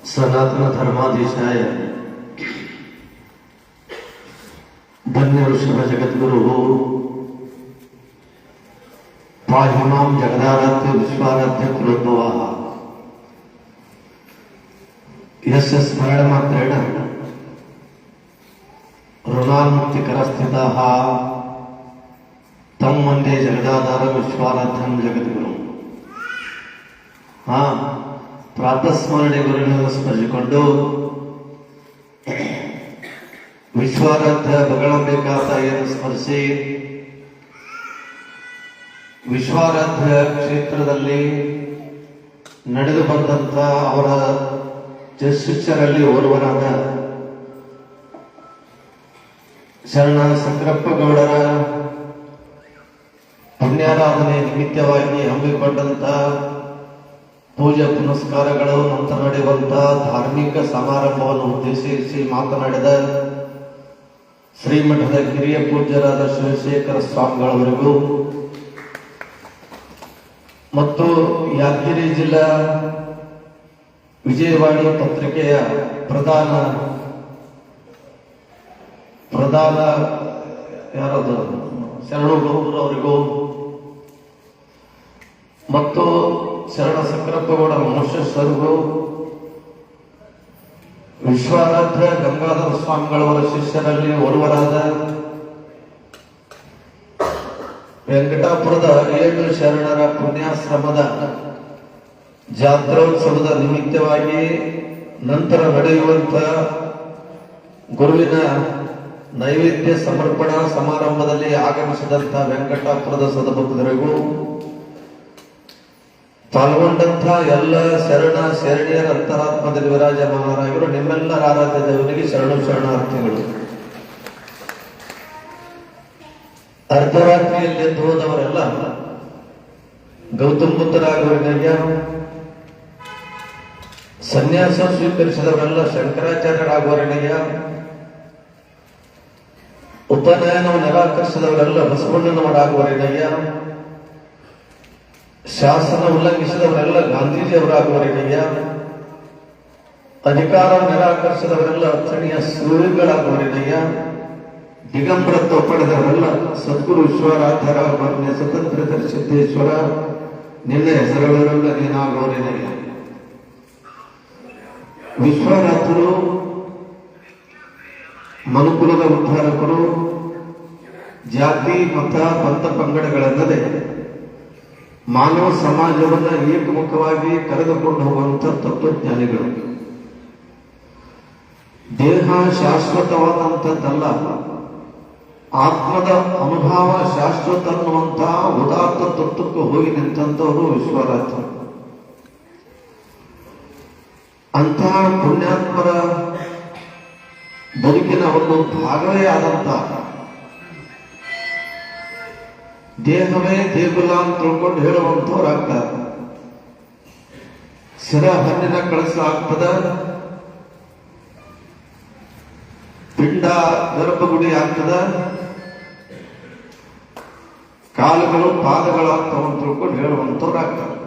सनातन धर्माधीशाय धन्य ऋषभ जगद्गुरु पाहिमां जगदाराध्य विश्वाराध्य कुलोद्भव यस्य स्मरणमात्रेण ऋणान्मुक्तिकरस्थिताः तं वन्दे जगदाधारं विश्वाराध्यं जगद्गुरुं। ಪ್ರಾತಸ್ಮರಣೆ ಗುರುಗಳನ್ನು ಸ್ಮರಿಸಿಕೊಂಡು ವಿಶ್ವಾರಾಧ್ಯ ಬಗಳಂಬಿಕಾ ತಾಯಿಯನ್ನು ಸ್ಮರಿಸಿ ವಿಶ್ವಾರಾಧ್ಯ ಕ್ಷೇತ್ರದಲ್ಲಿ ನಡೆದು ಬಂದಂತ ಅವರ ಶಿಷ್ಯರಲ್ಲಿ ಓರ್ವರಾದ ಶರಣ ಸಂಕ್ರಪ್ಪಗೌಡರ ಪುಣ್ಯಾರಾಧನೆ ನಿಮಿತ್ತವಾಗಿ ಹಮ್ಮಿಕೊಂಡಂತ ಪೂಜೆ ಪುನಸ್ಕಾರಗಳು ನಂತರ ನಡೆಯುವಂತಹ ಧಾರ್ಮಿಕ ಸಮಾರಂಭವನ್ನು ಉದ್ದೇಶಿಸಿ ಮಾತನಾಡಿದ ಶ್ರೀಮಠದ ಕಿರಿಯ ಪೂಜ್ಯರಾದ ಶಿವಶೇಖರ ಸ್ವಾಮಿಗಳವರಿಗೂ ಮತ್ತು ಯಾದಗಿರಿ ಜಿಲ್ಲಾ ವಿಜಯವಾಣಿ ಪತ್ರಿಕೆಯ ಪ್ರಧಾನ ಯಾರದು ಶರಣಗೌಡರವರಿಗೂ ಮತ್ತು ಶರಣ ಸಂಕ್ರಪ್ಪಗೌಡ ಮನುಷ್ಯರಿಗೂ ವಿಶ್ವಾರಾಧ್ಯ ಗಂಗಾಧರ ಸ್ವಾಮಿಗಳವರ ಶಿಷ್ಯರಲ್ಲಿ ಓರ್ವರಾದ ವೆಂಕಟಾಪುರದ 7 ಶರಣರ ಪುಣ್ಯಾಶ್ರಮದ ಜಾತ್ರೋತ್ಸವದ ನಿಮಿತ್ತವಾಗಿ ನಂತರ ನಡೆಯುವಂತ ಗುರುವಿನ ನೈವೇದ್ಯ ಸಮರ್ಪಣಾ ಸಮಾರಂಭದಲ್ಲಿ ಆಗಮಿಸಿದಂತ ವೆಂಕಟಾಪುರದ ಸದಭಕ್ತರಿಗೂ ಪಾಲ್ಗೊಂಡಂತ ಎಲ್ಲ ಶರಣ ಶರಣಿಯರ ಅಂತರಾತ್ಮದಲ್ಲಿ ವಿರಾಜಮಾನರಾಗಿರುವ ನಿಮ್ಮೆಲ್ಲರ ಆರಾಧ್ಯ ದೇವರಿಗೆ ಶರಣಾರ್ಥಿಗಳು. ಅರ್ಧರಾತ್ರಿಯಲ್ಲಿ ಎದ್ದು ಹೋದವರೆಲ್ಲ ಗೌತಮ ಬುದ್ಧರಾಗುವವರಿಗೆ, ಸನ್ಯಾಸ ಸ್ವೀಕರಿಸಿದವರೆಲ್ಲ ಶಂಕರಾಚಾರ್ಯರಾಗುವವರಿಗೆ, ಉಪನಯನವನ್ನು ನಿರಾಕರಿಸಿದವರೆಲ್ಲ ಬಸವಣ್ಣನವರಾಗುವವರಿಗೆ, ಶಾಸನ ಉಲ್ಲಂಘಿಸಿದವರೆಲ್ಲ ಗಾಂಧೀಜಿಯವರಾಗುವವರಿಗೆ, ಅಧಿಕಾರ ನಿರಾಕರಿಸಿದವರೆಲ್ಲ ಅರ್ಥಣೀಯ ಸೂರ್ಯಗಳಾಗುವವರಿಗೆ, ದಿಗಂಬರತ್ವ ಪಡೆದವರೆಲ್ಲ ಸದ್ಗುರು ವಿಶ್ವರಾಧ್ಯರ ಮಾನ್ಯ ಸ್ವತಂತ್ರ ಸಿದ್ದೇಶ್ವರ ನಿನ್ನ ಹೆಸರುಗಳೆಲ್ಲ ನೀನಾಗುವವರಿಗೆ. ವಿಶ್ವರಾಧ್ಯರು ಮನುಕುಲದ ಉದ್ಧಾರಕರು, ಜಾತಿ ಮತ ಪಂಥ ಪಂಗಡಗಳೆನ್ನದೆ ಮಾನವ ಸಮಾಜವನ್ನು ಏಕಮುಖವಾಗಿ ಕರೆದುಕೊಂಡು ಹೋಗುವಂತ ತತ್ವಜ್ಞಾನಿಗಳು. ದೇಹ ಶಾಶ್ವತವಾದಂಥದ್ದಲ್ಲ, ಆತ್ಮದ ಅನುಭವ ಶಾಶ್ವತ ಅನ್ನುವಂತಹ ಉದಾತ್ತ ತತ್ವಕ್ಕೆ ಹೋಗಿ ನಿಂತವರು ವಿಶ್ವರಾಧ್ಯ. ಅಂತಹ ಪುಣ್ಯಾತ್ಮರ ಬದುಕಿನ ಒಂದು ಭಾಗವೇ ಆದಂತಹ ದೇಹವೇ ದೇಗುಲ ಅಂತ ತಿಳ್ಕೊಂಡು ಹೇಳುವಂಥವ್ರಾಗ್ತಾರೆ. ಶಿರ ಹಣ್ಣಿನ ಕಳಸ ಆಗ್ತದ, ಪಿಂಡ ಗರ್ಭಗುಡಿ ಆಗ್ತದ, ಕಾಲುಗಳು ಪಾದಗಳಾಗ್ತಾವ ಅಂತ ತಿಳ್ಕೊಂಡು ಹೇಳುವಂಥವ್ರಾಗ್ತಾರೆ.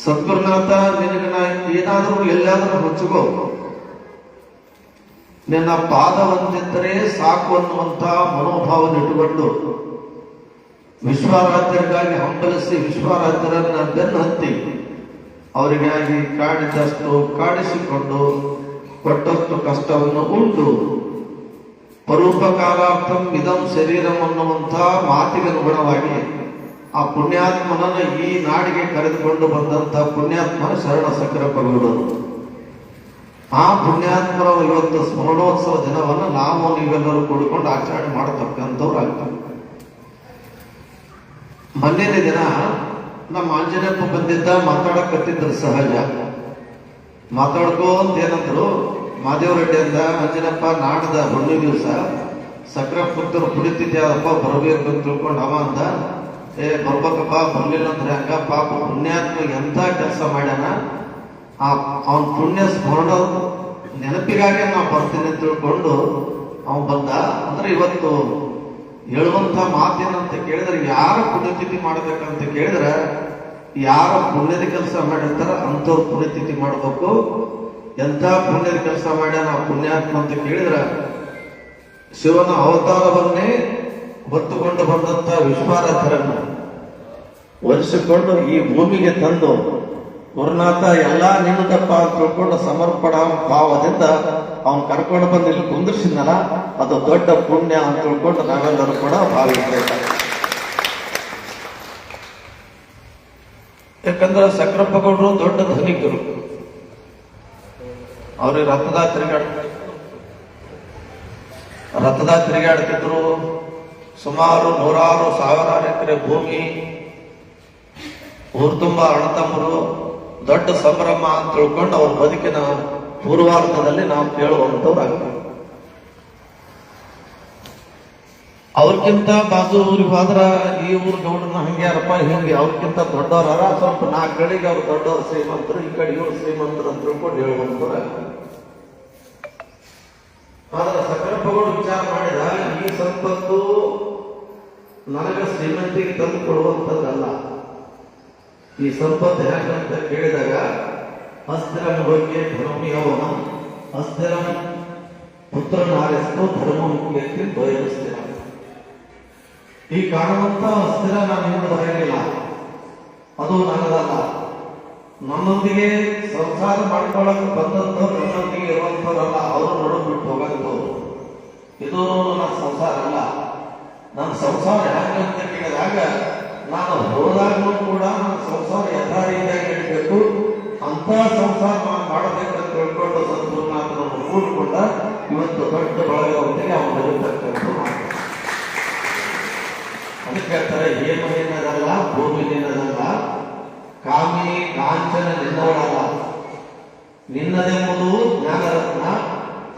ಸದ್ಗುರುನಾಥ ನಿನಗೆ ಏನಾದರೂ ಎಲ್ಲಾದರೂ ಹೊಚ್ಚಗೋ, ನಿನ್ನ ಪಾದ ಹೊಂದಿದ್ದರೆ ಸಾಕು ಅನ್ನುವಂತ ಮನೋಭಾವನ ಇಟ್ಟುಕೊಂಡು ವಿಶ್ವರಾಧ್ಯರಿಗಾಗಿ ಹಂಬಲಿಸಿ ವಿಶ್ವರಾಧ್ಯರನ್ನ ಬೆನ್ನು ಹತ್ತಿ ಅವರಿಗಾಗಿ ಕಾಡಿದಷ್ಟು ಕಾಡಿಸಿಕೊಂಡು ಕೊಟ್ಟಷ್ಟು ಕಷ್ಟವನ್ನು ಉಂಟು ಪರೋಪಕಾರಾರ್ಥಂ ಇದಂ ಶರೀರಂ ಅನ್ನುವಂಥ ಮಾತಿಗೆ ಅನುಗುಣವಾಗಿ ಆ ಪುಣ್ಯಾತ್ಮನನ್ನು ಈ ನಾಡಿಗೆ ಕರೆದುಕೊಂಡು ಬಂದಂತ ಪುಣ್ಯಾತ್ಮನ ಶರಣ ಸಂಕ್ರಪ್ಪಗೌಡರು. ಆ ಪುಣ್ಯಾತ್ಮರ ಇವತ್ತು ಸ್ಮರಣೋತ್ಸವ ದಿನವನ್ನು ನಾವು ನೀವೆಲ್ಲರೂ ಕೂಡಿಕೊಂಡು ಆಚರಣೆ ಮಾಡತಕ್ಕಂಥವ್ರು ಆಗ್ತಾರೆ. ಮೊನ್ನೆಯ ದಿನ ನಮ್ಮ ಆಂಜನೇಯಪ್ಪ ಬಂದಿದ್ದ, ಮಾತಾಡಕತ್ತಿದ್ರು. ಸಹಜ ಮಾತಾಡ್ಕೋಂತ ಏನಂದ್ರು, ಮಾದೇವರೆಡ್ಡಿ ಅಂದ, ಆಂಜನೇಯಪ್ಪ ನಾಡ್ದ ಹುಣ್ಣಿ ದಿವಸ ಸಕ್ರಪ್ಪರು ಕುಡಿತಿದ್ಯಾದಪ್ಪ ಬರಬೇಕು ಅಂತ ತಿಳ್ಕೊಂಡು ಅವ ಅಂದ, ಬರ್ಬೇಕಪ್ಪ, ಬರ್ಲಿಲ್ಲ ಅಂದ್ರೆ ಹಂಗ ಪಾಪ ಪುಣ್ಯಾತ್ಮ ಎಂತ ಕೆಲಸ ಮಾಡ್ಯಾನ, ಅವನ ಪುಣ್ಯ ಸ್ಮರಣ ನೆನಪಿಗಾಗಿ ನಾವು ಬರ್ತೀನಿ ಅಂತ ತಿಳ್ಕೊಂಡು ಅವನು ಬಂದ. ಅಂದ್ರೆ ಇವತ್ತು ಹೇಳುವಂತ ಮಾತೇನಂತ ಕೇಳಿದ್ರೆ, ಯಾರು ಪುಣ್ಯತಿಥಿ ಮಾಡಬೇಕಂತ ಕೇಳಿದ್ರೆ ಯಾರ ಪುಣ್ಯದ ಕೆಲಸ ಮಾಡಿರ್ತಾರ ಅಂಥವ್ರು ಪುಣ್ಯತಿಥಿ ಮಾಡಬೇಕು. ಎಂಥ ಪುಣ್ಯದ ಕೆಲಸ ಮಾಡ್ಯಾನ ಆ ಪುಣ್ಯಾತ್ಮ ಅಂತ ಕೇಳಿದ್ರ, ಶಿವನ ಅವತಾರವನ್ನೇ ಹೊತ್ತುಕೊಂಡು ಬಂದಂತ ವಿಶ್ವಾರಾಧ್ಯರನ್ನು ವರಿಸಿಕೊಂಡು ಈ ಭೂಮಿಗೆ ತಂದು, ಗುರುನಾಥ ಎಲ್ಲಾ ನಿಮ್ಮದಪ್ಪ ಅಂತ ತಿಳ್ಕೊಂಡು ಸಮರ್ಪಣಾ ಭಾವದಿಂದ ಅವನ್ ಕರ್ಕೊಂಡು ಬಂದು ಇಲ್ಲಿ ಕುಂದಿರ್ಸಿದ್ನಲ್ಲ, ಅದು ದೊಡ್ಡ ಪುಣ್ಯ ಅಂತ ತಿಳ್ಕೊಂಡು ನಾವೆಲ್ಲರೂ ಕೂಡ ಭಾವಿಸ್ಬೇಕು. ಯಾಕಂದ್ರೆ ಸಕ್ರಪ್ಪ ಗೌಡರು ದೊಡ್ಡ ಧನಿಕರು. ಅವ್ರಿಗೆ ರಥದ ತಿರುಗಾಡ್ತಿದ್ರು. ಸುಮಾರು 100,000 ಎಕರೆ ಭೂಮಿ, ಊರು ತುಂಬಾ ಅಣ್ಣತಮ್ಮರು, ದೊಡ್ಡ ಸಂಭ್ರಮ ಅಂತ ತಿಳ್ಕೊಂಡು ಅವ್ರ ಬದುಕಿನ ಪೂರ್ವಾರ್ಧದಲ್ಲಿ ನಾವು ಕೇಳುವಂತವ್ರು ಆಗ್ತದೆ. ಅವ್ರಕ್ಕಿಂತ ಬಾಜು ಊರಿಗೆ ಹೋದ್ರ ಈ ಊರ್ ಗೌಡ್ರನ್ನ ಹಂಗ್ಯಾರಪ್ಪ ಹಿಂಗೆ, ಅವ್ರಕ್ಕಿಂತ ದೊಡ್ಡವರ ಸ್ವಲ್ಪ 4 ಕಡೆಗೆ ಅವ್ರು ದೊಡ್ಡವ್ರು ಶ್ರೀಮಂತರು, ಈ ಕಡೆ ಇವ್ರು ಶ್ರೀಮಂತರು ಅಂತ ತಿಳ್ಕೊಂಡು ಹೇಳುವಂತವ್ರು. ಆದ್ರೆ ಸಕ್ರಪ್ಪಗಳು ವಿಚಾರ ಮಾಡಿದ, ಈ ಸಂಪತ್ತು ನನಗೆ ಶ್ರೀಮಂತಿಗೆ ತಂದು ಕೊಡುವಂಥದ್ದಲ್ಲ. ಈ ಸಂಪತ್ತು ಹೇಗಂತ ಕೇಳಿದಾಗ, ಅಸ್ಥಿರಂ ಬಗ್ಗೆ ಧರ್ಮಿಯವನ ಅಸ್ಥಿರಂ ಪುತ್ರನಾರೆಸ್ತು ಧರ್ಮಮುಖ್ಯಕ್ಕೆ ಬಯಸ್ತಿರ. ಈ ಕಾಣುವಂತ ಅಸ್ಥಿರ ನಾನು ಹಿಂದೆ ಬರೆಯಲಿಲ್ಲ, ಅದು ನನ್ನದಲ್ಲ. ನನ್ನೊಂದಿಗೆ ಸಂಸಾರ ಮಾಡ್ಕೊಳ್ಳಕ್ ಬಂದಂಥವ್ರು ನನ್ನೊಂದಿಗೆ ಇರುವಂಥವ್ರಲ್ಲ, ಅವರು ನಡು ಬಿಟ್ಟು ಹೋಗಂಥವ್ರು. ಇದು ನನ್ನ ಸಂಸಾರ ಅಲ್ಲ. ನನ್ನ ಸಂಸಾರ ಹೇಗೆ ಅಂತ ಕೇಳಿದಾಗ, ನಾನು ಹೋದಾಗಲೂ ಕೂಡ ನನ್ನ ಸಂಸಾರ ಯಥಾರೀತಿಯಾಗಿ ಇಡಬೇಕು, ಅಂತ ಸಂಸಾರ ನಾನು ಮಾಡಬೇಕಂತ ತಿಳ್ಕೊಂಡು ಸದ್ಗುರುನಾಥನನ್ನು ಕೂಡಿಕೊಂಡ ಇವತ್ತು ದೊಡ್ಡ ಬಳಗವೊಂದಿಗೆ ಅವನು ಬರುತ್ತಕ್ಕಂಥ. ಅದಕ್ಕೆ ಹೇಳ್ತಾರೆ, ಏನು ನಿನ್ನದಲ್ಲ, ಭೂಮಿ ನಿನ್ನದಲ್ಲ, ಕಾಮಿ ಕಾಂಚನ ನಿನ್ನವಳಲ್ಲ, ನಿನ್ನದೆಂಬುದು ಜ್ಞಾನರತ್ನ.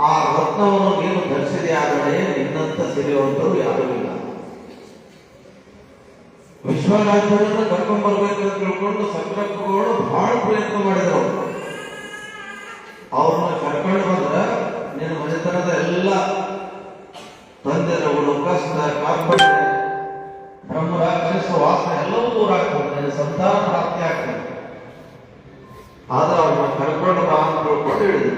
ಆ ರತ್ನವನ್ನು ನೀನು ಧರಿಸಿದೆಯಾದರೆ ನಿನ್ನಂತ ಸಿರಿಯುವಂತರು ಯಾರೂ ಇಲ್ಲ. ವಿಶ್ವರಾಜ್ಯವನ್ನು ಕರ್ಕೊಂಡ್ ಬರ್ಬೇಕಂತ ತಿಳ್ಕೊಂಡು ಸಕ್ರಪ್ಪಗಳು ಬಹಳ ಪ್ರಯತ್ನ ಮಾಡಿದ್ರು. ಅವ್ರನ್ನ ಕರ್ಕೊಂಡು ಬಂದ್ರೆ ನಿನ್ನ ಮನೆತನದ ಎಲ್ಲ ತಂದೆರಗಳು, ಕಷ್ಟ, ಕಾರ್ಪಣ್ಯ, ಬ್ರಹ್ಮರಾಕ್ಷಸ ವಾಸನೆ ಎಲ್ಲವೂ ದೂರ ಆಗ್ತದೆ, ನಿನ್ನ ಸಂತಾನ ಪ್ರಾಪ್ತಿ ಆಗ್ತದೆ. ಆದ್ರೆ ಅವ್ರನ್ನ ಕರ್ಕೊಂಡು ಬಾ ಅಂತ ತಿಳ್ಕೊಂಡು ಹೇಳಿದ್ರು.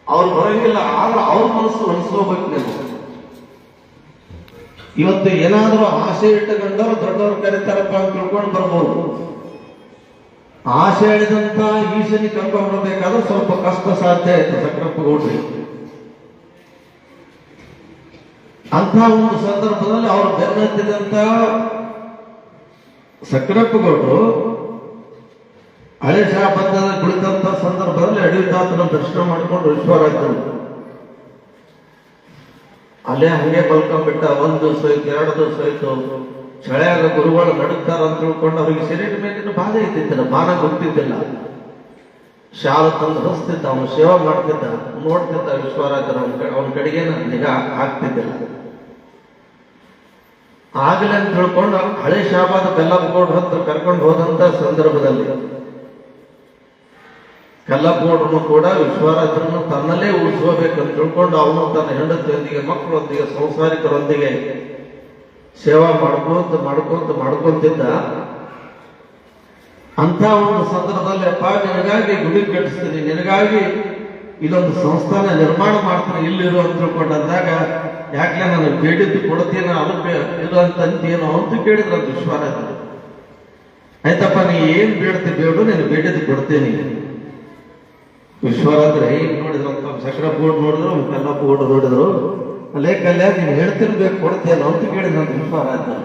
ಅವ್ರು ಬರಂಗಿಲ್ಲ, ಆದ್ರೆ ಅವ್ರ ಮನಸ್ಸು ಅನಿಸ್ಕೋಬೇಕು ನೀವು. ಇವತ್ತು ಏನಾದ್ರೂ ಆಸೆ ಇಟ್ಟುಕೊಂಡವ್ರು ದೊಡ್ಡವ್ರು ಕರೀತಾರಪ್ಪ ಅಂತ ತಿಳ್ಕೊಂಡು ಬರ್ಬೋದು. ಆಸೆ ಹೇಳಿದಂತ ಈಶನಿ ಕರ್ಕೊಂಡು ಬರ್ಬೇಕಾದ್ರೆ ಸ್ವಲ್ಪ ಕಷ್ಟ ಸಾಧ್ಯ ಆಯ್ತು ಸಕ್ರಪ್ಪ ಗೌಡ್ರಿ. ಅಂತ ಒಂದು ಸಂದರ್ಭದಲ್ಲಿ ಅವರು ಬೆನ್ನತ್ತಿದಂತ ಸಕ್ರಪ್ಪ ಗೌಡರು ಹಳೆ ಶಾಬಂಧದಲ್ಲಿ ಕುಳಿತಂತ ಸಂದರ್ಭದಲ್ಲಿ ಅಡಿತಾತನ ದರ್ಶನ ಮಾಡಿಕೊಂಡು ವಿಶ್ವರಾಜ್ಯರು ಅಲ್ಲೇ ಹಂಗೆ ಬಲ್ಕೊಂಡ್ಬಿಟ್ಟ. 1 ದಿವಸ ಹೋಯ್ತು, 2 ದಿವಸ ಹೋಯ್ತು. ಚಳೆಯಾಗ ಗುರುಗಳು ನಡುತ್ತಾರ ಅಂತ ತಿಳ್ಕೊಂಡು ಅವ್ರಿಗೆ ಶರೀರ ಮೇಲಿನ ಬಾಧೆ ಇದ್ದಿದ್ದಿಲ್ಲ, ಬಾನ ಗೊತ್ತಿದ್ದಿಲ್ಲ. ಶಾಲು ತಂದು ಹಸ್ತಿದ್ದ, ಅವನು ಸೇವಾ ಮಾಡ್ತಿದ್ದ, ನೋಡ್ತಿದ್ದ ವಿಶ್ವರಾಜರ ಅವನ ಕಡೆಗೆ ನಿಗಾ ಆಗ್ತಿದ್ದಿಲ್ಲ. ಆಗಲೇ ಅಂತ ತಿಳ್ಕೊಂಡು ಹಳೆ ಶಾಬಾದ ಕಲ್ಲಪ್ಪಗೌಡ ಹತ್ರ ಕರ್ಕೊಂಡು ಹೋದಂತ ಸಂದರ್ಭದಲ್ಲಿ ಕಲ್ಲಪ್ಪಗೌಡನು ಕೂಡ ವಿಶ್ವರಾಜರನ್ನು ತನ್ನಲ್ಲೇ ಉಳಿಸ್ಕೋಬೇಕಂತ ತಿಳ್ಕೊಂಡು ಅವನು ತನ್ನ ಹೆಂಡತಿಯೊಂದಿಗೆ, ಮಕ್ಕಳೊಂದಿಗೆ, ಸಂಸಾರಿಕರೊಂದಿಗೆ ಸೇವಾ ಮಾಡ್ಕೊಂತಿದ್ದ. ಅಂತ ಒಂದು ಸಂದರ್ಭದಲ್ಲಿ, ಅಪ್ಪ ನಿನಗಾಗಿ ಗುಡಿ ಕಟ್ಟಿಸ್ತೀನಿ, ನಿನಗಾಗಿ ಇಲ್ಲೊಂದು ಸಂಸ್ಥಾನ ನಿರ್ಮಾಣ ಮಾಡ್ತೀನಿ, ಇಲ್ಲಿರು ಅಂತ ತಿಳ್ಕೊಂಡಂದಾಗ, ಯಾಕೆ ನನಗೆ ಬೇಡಿದ್ದು ಕೊಡ್ತೀನ, ಅದಕ್ಕೆ ಇರುವಂತೇನೋ ಅಂತ ಕೇಳಿದ್ರಂತ ವಿಶ್ವರಾಜರು. ಆಯ್ತಪ್ಪ, ನೀ ಏನ್ ಬೇಡ್ತಿ ಬೇಡು, ನೀನು ಬೇಡಿದ್ದು ಕೊಡ್ತೀನಿ. ವಿಶ್ವರಾಜರು ಹೇಗೆ ನೋಡಿದ್ರಂತ, ಸಕ್ರಪ್ಪ ಗೌಡ ನೋಡಿದ್ರು, ಕಲ್ಲಪ್ಪ ಗೌಡ ನೋಡಿದ್ರು. ಅಲ್ಲೇ ಕಲ್ಯಾಣ ನೀನು ಹೇಳ್ತಿರ್ಬೇಕು, ಕೊಡ್ತೇನೋ ಅಂತ ಕೇಳಿದ್ರಂತ ವಿಶ್ವರಾಜರು.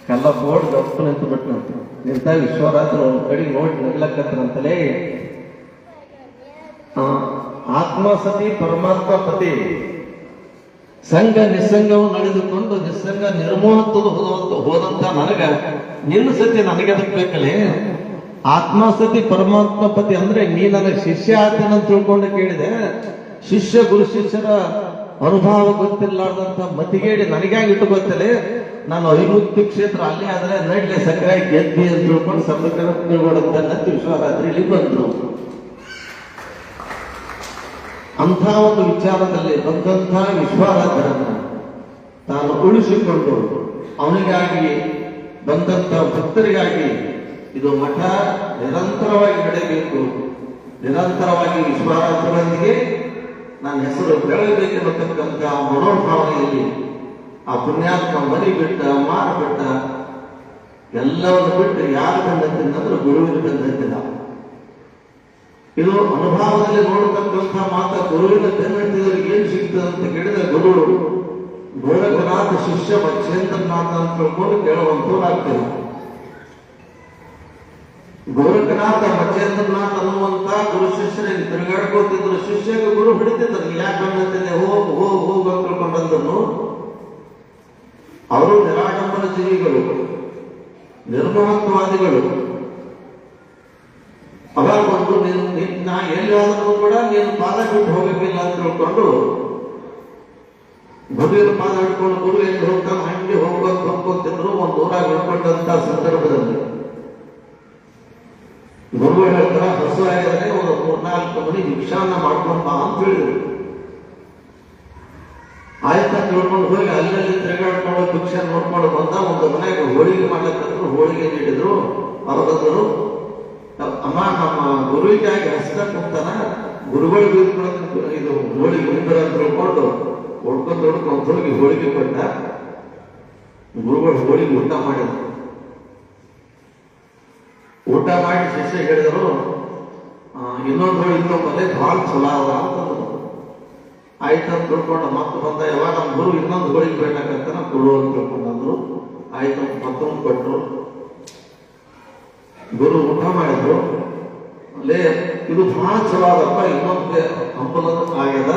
ಕಲ್ಲಪ್ಪ ಗೌಡ ಗಪ್ಪ ನಿಂತು ಬಿಟ್ಟನಂತ. ನಿಂತ ವಿಶ್ವರಾಜರು ಒಂದ್ ಕಡೆಗೆ ನೋಡಿ ನಗ್ಲಕ್ಕಂತಲೇ, ಆತ್ಮಸತಿ ಪರಮಾತ್ಮ ಪತಿ ಸಂಘ ನಿಸ್ಸಂಗವು ನಡೆದುಕೊಂಡು ನಿಸ್ಸಂಗ ನಿರ್ಮೋಹತ್ವದ ಹೋದಂತ ನನಗ ನಿನ್ನ ಸತಿ ನನಗೆ ಅದಕ್ಕೆ ಬೇಕಲ್ಲೇ. ಆತ್ಮಸತಿ ಪರಮಾತ್ಮ ಪತಿ ಅಂದ್ರೆ ನೀ ನನಗೆ ಶಿಷ್ಯ ಆತೇನಂತ ತಿಳ್ಕೊಂಡು ಕೇಳಿದೆ. ಶಿಷ್ಯ ಗುರು ಶಿಷ್ಯರ ಅನುಭವ ಗೊತ್ತಿಲ್ಲಾರ್ದಂತ ಮತಿಗೇಡಿ ನನಗ್ಯಾಗಿ ಇಟ್ಟು ಗೊತ್ತಲೇ. ನಾನು ಅಭಿವೃದ್ಧಿ ಕ್ಷೇತ್ರ ಅಲ್ಲೇ ಆದ್ರೆ ನಡ್ಲೆ ಸಕ್ರಾಯಿ ಗೆದ್ದಿ ಅಂತ ತಿಳ್ಕೊಂಡು ಸಭ್ಯಕರಂತ ವಿಶ್ವರಾತ್ರಿ ಇಲ್ಲಿ ಬಂದ್ರು. ಅಂಥ ಒಂದು ವಿಚಾರದಲ್ಲಿ ಬಂದಂತಹ ವಿಶ್ವರಾಜರನ್ನ ತಾನು ಉಳಿಸಿಕೊಂಡು ಅವನಿಗಾಗಿ ಬಂದಂತ ಭಕ್ತರಿಗಾಗಿ ಇದು ಮಠ ನಿರಂತರವಾಗಿ ನಡೆಯಬೇಕು, ನಿರಂತರವಾಗಿ ವಿಶ್ವಾಸಗಳೊಂದಿಗೆ ನನ್ನ ಹೆಸರು ಬೆಳಗಬೇಕೆನ್ನತಕ್ಕಂಥ ಮನೋಭಾವನೆಯಲ್ಲಿ ಆ ಪುಣ್ಯಾತ್ಮ ಮರಿ ಬಿಟ್ಟ, ಮಾರು ಬಿಟ್ಟ, ಎಲ್ಲವನ್ನು ಬಿಟ್ಟು ಯಾರು ಬಂದಂತಂದ್ರೆ ಗುರುವಿನ ಬಂದಂತಿಲ್ಲ. ಇದು ಅನುಭವದಲ್ಲಿ ನೋಡತಕ್ಕಂಥ ಮಾತ ಗುರುವಿನ ಬೆನ್ನಟ್ಟಿದವರಿಗೆ ಏನ್ ಸಿಗ್ತದೆ ಅಂತ ಕೇಳಿದ್ರೆ ಗುರು ಗೋರಖನಾಥ ಶಿಷ್ಯ ಮಚ್ಚೇಂದ್ರನಾಥ ಅಂತ ತಿಳ್ಕೊಂಡು ಕೇಳುವಂತವ್ರಾಗ್ತದೆ. ಗೋರಖನಾಥ ಮಚ್ಚೇಂದ್ರನಾಥ ಅನ್ನುವಂತ ಗುರು ಶಿಷ್ಯರಿಗೆ ತಿರುಗಾಡ್ಕೋತಿದ್ರು. ಶಿಷ್ಯಗೆ ಗುರು ಹಿಡಿತಿದ್ರು, ಯಾಕೆ ಬಂದಂತಿದೆ ಹೋಗು ಹೋಗು ಹೋಗು ಅಂತ ತಿಳ್ಕೊಂಡಂದನ್ನು. ಅವರು ನಿರಾಡಂಬರ ಜೀವಿಗಳು, ನಿರ್ಮಹತ್ವಾದಿಗಳು. ಅವಾಗ ಒಂದು ನಾ ಎಲ್ಲಿಯಾದರೂ ಕೂಡ ನೀನು ಪಾದ ಬಿಟ್ಟು ಹೋಗಬೇಕಿಲ್ಲ ಅಂತ ತಿಳ್ಕೊಂಡು ಗುರುವಿನ ಪಾದ ಹಿಡ್ಕೊಂಡು ಗುರು ಎಲ್ಲಿ ಹೋಗ್ತಾನೆ ಹಂಗೆ ಹೋಗ್ಕೊಂತಿದ್ರು. ಒಂದು ಊರಾಗ ಹಿಡ್ಕೊಂಡಂತ ಸಂದರ್ಭದಲ್ಲಿ ಗುರು ಹೇಳ್ತಾರ, ಹಸು ಆಗಿದ್ರೆ ಒಂದು 3-4 ಮನಿ ಭಿಕ್ಷಾನ್ನ ಮಾಡ್ಕೊಂಡ್ ಬಾ ಅಂತ ಹೇಳಿದ್ರು. ಆಯ್ತಾ ತಿಳ್ಕೊಂಡು ಹೋಗಿ ಅಲ್ಲಲ್ಲಿ ತಿರುಗಾಡ್ಕೊಂಡು ಭಿಕ್ಷೆ ನೋಡ್ಕೊಂಡು ಬಂದ. ಒಂದು ಮನೆಗೆ ಹೋಳಿಗೆ ಮಾಡ್ಲಕ್ಕಂದ್ರು, ಹೋಳಿಗೆ ನೀಡಿದ್ರು. ಅವ್ರಂದ್ರು, ಅಮ್ಮ ನಮ್ಮ ಗುರುವಿಗಾಗಿ ಹಸ್ತ ಕೊಡ್ತಾನ, ಗುರುಗಳಿಗೆ ಇದು ಹೋಳಿಗೆ ಉಂಡ್ರ ಅಂತ ತಿಳ್ಕೊಂಡು ಹೊಡ್ಕೊಂಡು ಹೋಗಿ ಹೋಳಿಗೆ ಕೊಟ್ಟ. ಗುರುಗಳು ಹೋಳಿಗೆ ಊಟ ಮಾಡಿದ್ರು. ಊಟ ಮಾಡಿ ಶಿಷ್ಯ ಹೇಳಿದ್ರು, ಇನ್ನೊಂದು ಹೋಳಿಗೆ ತಗೊಂಬಲ್ಲಿ ಭಾಳ ಚಲೋ ಅದ ಅಂತಂದ್ರು. ಆಯ್ತಂತ ತಿಳ್ಕೊಂಡು ಮತ್ತೆ ಬಂದ. ಯಾವಾಗ ನಮ್ಮ ಗುರು ಇನ್ನೊಂದು ಹೋಳಿಗೆ ಬೇಕಂತಾನ ಕೊಡು ಅಂತ ತಿಳ್ಕೊಂಡಂದ್ರು. ಆಯ್ತು ಮತ್ತೊಂದು ಕೊಟ್ಟರು. ಗುರು ಊಟ ಮಾಡಿದ್ರು. ಅಲ್ಲೇ ಇದು ಬಹಳ ಚಲೋ ಅದಪ್ಪ, ಇನ್ನೊಂದು ಹಂಪಲ ಆಗ್ಯದ,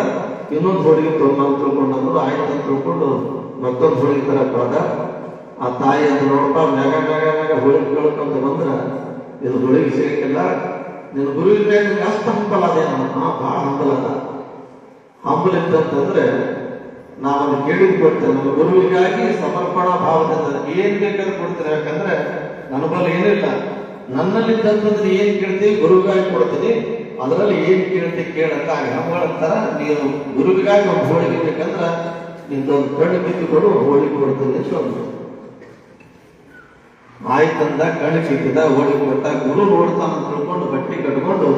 ಇನ್ನೊಂದು ಹೋಳಿಗೆ ತಗೊಂಡು ತಿಳ್ಕೊಂಡಂದ್ರು. ಆಯ್ತು ಅಂತ ತಿಳ್ಕೊಂಡು ಮತ್ತೊಂದು ಹೋಳಿಗೆ ತರ ಹೋದ. ಆ ತಾಯಿ ಅಂತ ನೋಡಪ್ಪ ಮ್ಯಾಗ ಮ್ಯಾಗ ಮ್ಯಾಗ ಹೋಳಿಗೆ ಕೇಳ್ಕೊಂತ ಬಂದ್ರ ಇದು ಹೋಳಿಗೆ ಸಿಗಕ್ಕಿಲ್ಲ, ನಿನ್ನ ಗುರುವಿನ ಮೇಲೆ ಜಾಸ್ತಿ ಹಂಪಲ ಅದೇನ? ಬಹಳ ಹಂಪಲ ಅದ. ಹಂಬಲ ಇತ್ತಂತಂದ್ರೆ ನಾವೊಂದು ಕೇಳಿದ್ ಕೊಡ್ತೇವೆ, ನಮ್ಮ ಗುರುವಿಗಾಗಿ ಸಮರ್ಪಣಾ ಭಾವದಿಂದ ಏನ್ ಬೇಕಾದ್ರೂ ಕೊಡ್ತೇನೆ. ಯಾಕಂದ್ರೆ ನನ್ನ ಬಳಿ ಏನಿಲ್ಲ, ನನ್ನಲ್ಲಿದ್ದಂತಂದ್ರೆ ಏನ್ ಕೇಳ್ತೀವಿ ಗುರುವಿಗಾಗಿ ಕೊಡ್ತೀನಿ, ಅದರಲ್ಲಿ ಏನ್ ಕೇಳ್ತಿ ಕೇಳಂತ ಹಂಗಳಂತಾರ. ನೀನು ಗುರುವಿಗಾಗಿ ಒಂದು ಹೋಳಿಗೆ ಬೇಕಂದ್ರ ನಿಂದೊಂದು ಕಣ್ಣು ಕಿತ್ತುಕೊಂಡು ಹೋಳಿಗೆ ಕೊಡ್ತೀನಿ ಅಂತ. ಆಯ್ತಂದ ಕಣ್ಣು ಕಿತ್ತಿದ ಹೋಳಿಗೆ ಕೊಟ್ಟ. ಗುರು ನೋಡ್ತಾನ ತಿಳ್ಕೊಂಡು ಬಟ್ಟೆ ಕಟ್ಕೊಂಡು